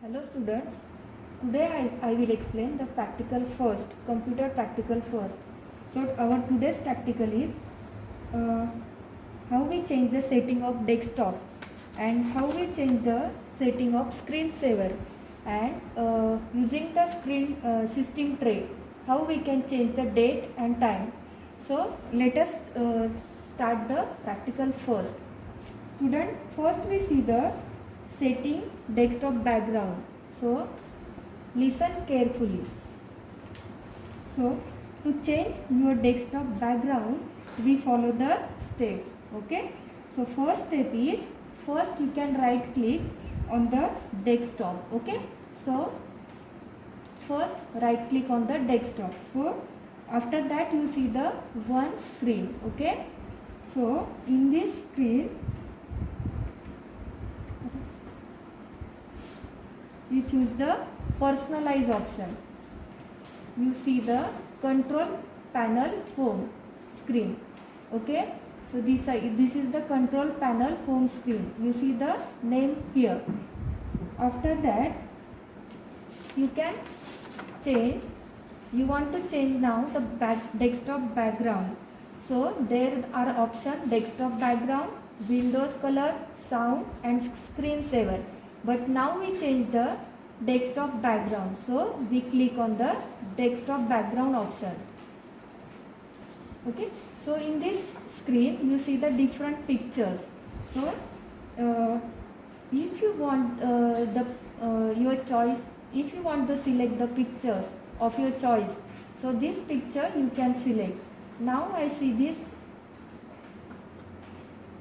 Hello students, today I will explain the practical first, computer practical first. So our today's practical is uh, how we change the setting of desktop and how we change the setting of screensaver and using the screen system tray, how we can change the date and time. So let us start the practical first. Student, first we see the setting desktop background. So listen carefully. So to change your desktop background, we follow the steps. Okay. So first step is, first you can right click on the desktop. Okay. So first right click on the desktop. So after that you see the one screen. Okay. So in this screen you choose the personalize option. You see the control panel home screen. Okay. So this is the control panel home screen. You see the name here. After that you can change. You want to change now the desktop background. So there are options desktop background, Windows color, sound and screensaver. But now we change the desktop background. So we click on the desktop background option. Okay. So in this screen you see the different pictures. So if you want your choice, if you want to select the pictures of your choice, so this picture you can select. Now I see this.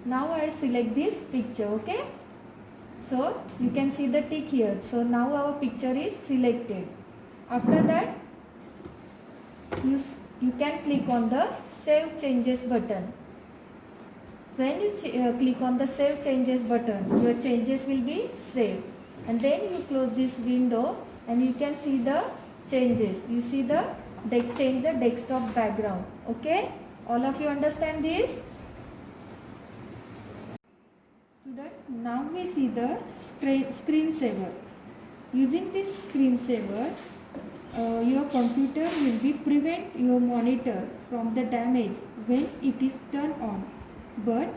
Now I select this picture. Okay. So you can see the tick here. So now our picture is selected. After that you can click on the save changes button. When you click on the save changes button, your changes will be saved. And then you close this window and you can see the changes. You see the change the desktop background. Okay. All of you understand this? Student, now we see the screensaver. Using this screensaver, your computer will be prevent your monitor from the damage when it is turned on, but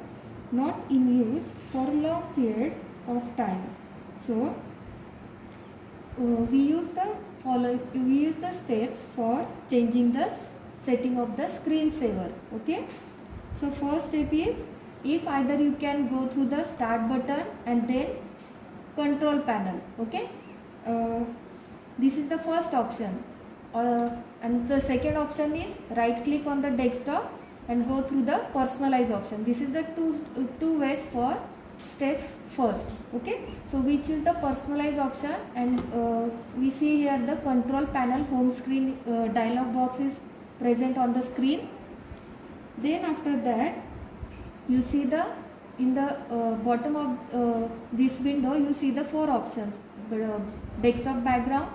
not in use for long period of time. So we use the steps for changing the setting of the screensaver. Okay. So first step is, if either you can go through the start button and then control panel. Okay. This is the first option. And the second option is right click on the desktop and go through the personalize option. This is the two ways for step first. Okay. So we choose the personalize option and we see here the control panel home screen dialog box is present on the screen. Then after that you see the in the bottom of this window you see the four options: desktop background,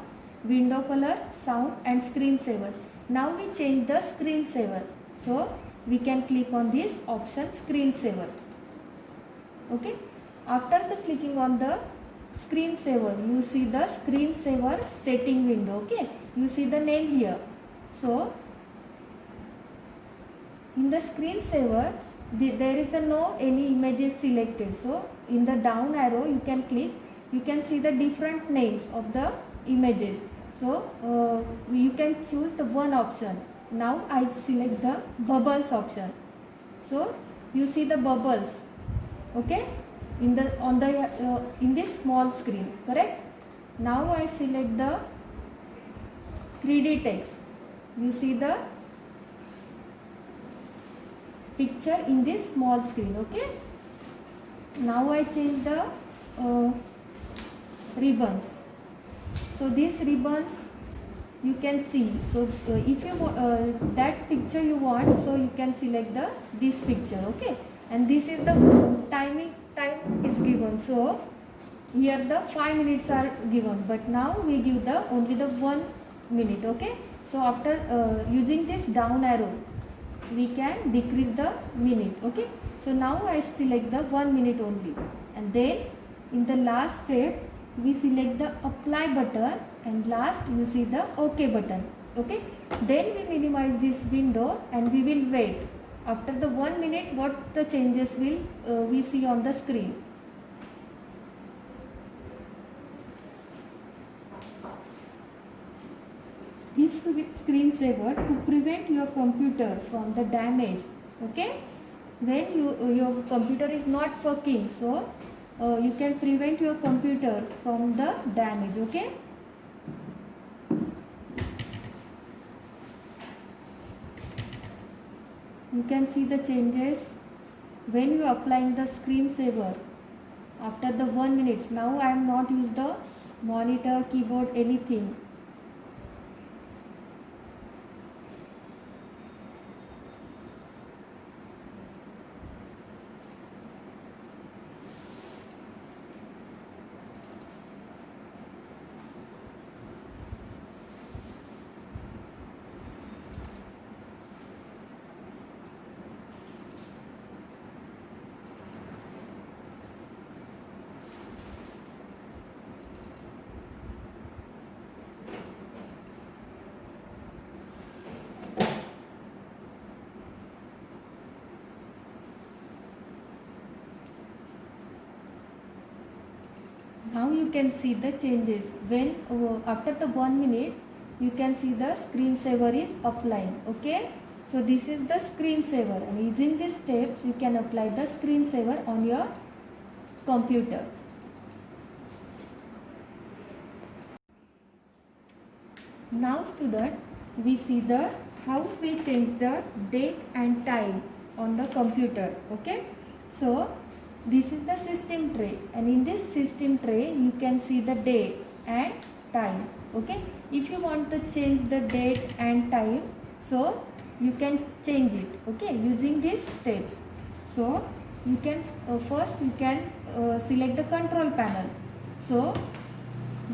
window color, sound and screensaver. Now we change the screensaver. So we can click on this option screensaver. Okay. After the clicking on the screensaver, you see the screensaver setting window. Okay. You see the name here. So in the screensaver there is no any images selected. So in the down arrow you can click, you can see the different names of the images. So you can choose the one option. Now I select the bubbles option. So you see the bubbles. Okay. In this small screen, correct? Now I select the 3D text. You see the picture in this small screen. Okay. Now I change the ribbons. So these ribbons you can see. So if you that picture you want, so you can select this picture. Okay. And this is the time is given. So here the 5 minutes are given, but now we give the only the 1 minute. Okay. So after using this down arrow we can decrease the minute. Okay. So now I select the 1 minute only, and then in the last step we select the apply button, and last you see the OK button. Okay, then we minimize this window and we will wait. After the 1 minute, what the changes will we see on the screen. This screensaver to prevent your computer from the damage. Okay, when your computer is not working, so you can prevent your computer from the damage. Okay, you can see the changes when you are applying the screensaver after the 1 minute. Now I am not use the monitor, keyboard, anything. Now you can see the changes when after the 1 minute you can see the screensaver is applying. Okay, so this is the screensaver, and using these steps you can apply the screensaver on your computer. Now student, we see the how we change the date and time on the computer. Okay, so this is the system tray, and in this system tray you can see the date and time. Okay, if you want to change the date and time, so you can change it. Okay, using these steps. So you can first you can select the control panel. So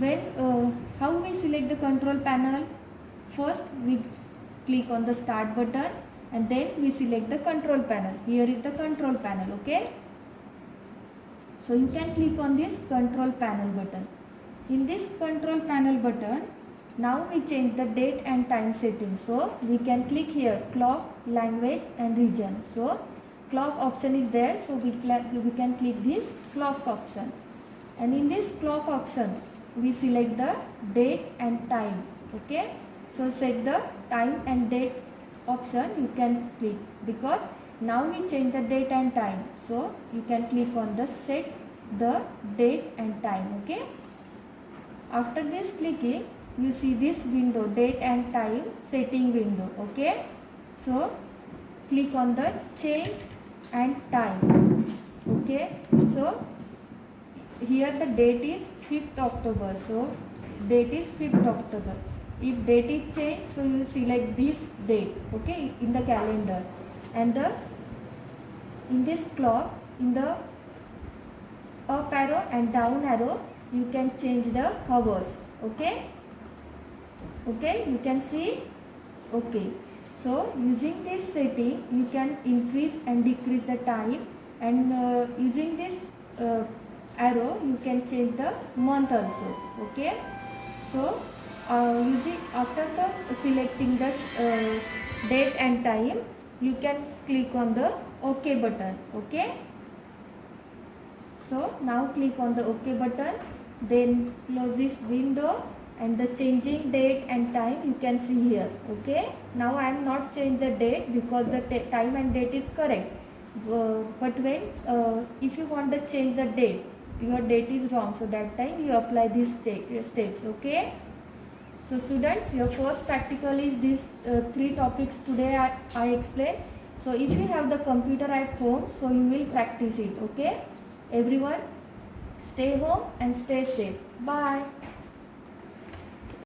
when how we select the control panel? First we click on the start button, and then we select the control panel. Here is the control panel. Okay, so you can click on this control panel button. In this control panel button, now we change the date and time setting. So we can click here clock, language and region. So clock option is there, so we can click this clock option, and in this clock option we select the date and time. Okay, so set the time and date option you can click, because now we change the date and time, so you can click on the set the date and time. Okay, after this clicking you see this window, date and time setting window. Okay, so click on the change and time. Okay, so here the date is 5th October, so date is 5th October. If date is changed, so you select this date. Okay, in the calendar, and the in this clock, in the up arrow and down arrow you can change the hours. Okay, okay, you can see. Okay, so using this setting you can increase and decrease the time, and using this arrow you can change the month also. Okay, so using after the selecting the date and time, you can click on the OK button. Okay, so now click on the OK button, then close this window, and the changing date and time you can see here. Okay, now I am not change the date because the time and date is correct, but when if you want to change the date, your date is wrong, so that time you apply these steps. Okay, so students, your first practical is this 3 topics today I explained. So if you have the computer at home, so you will practice it. Okay, everyone, stay home and stay safe. Bye.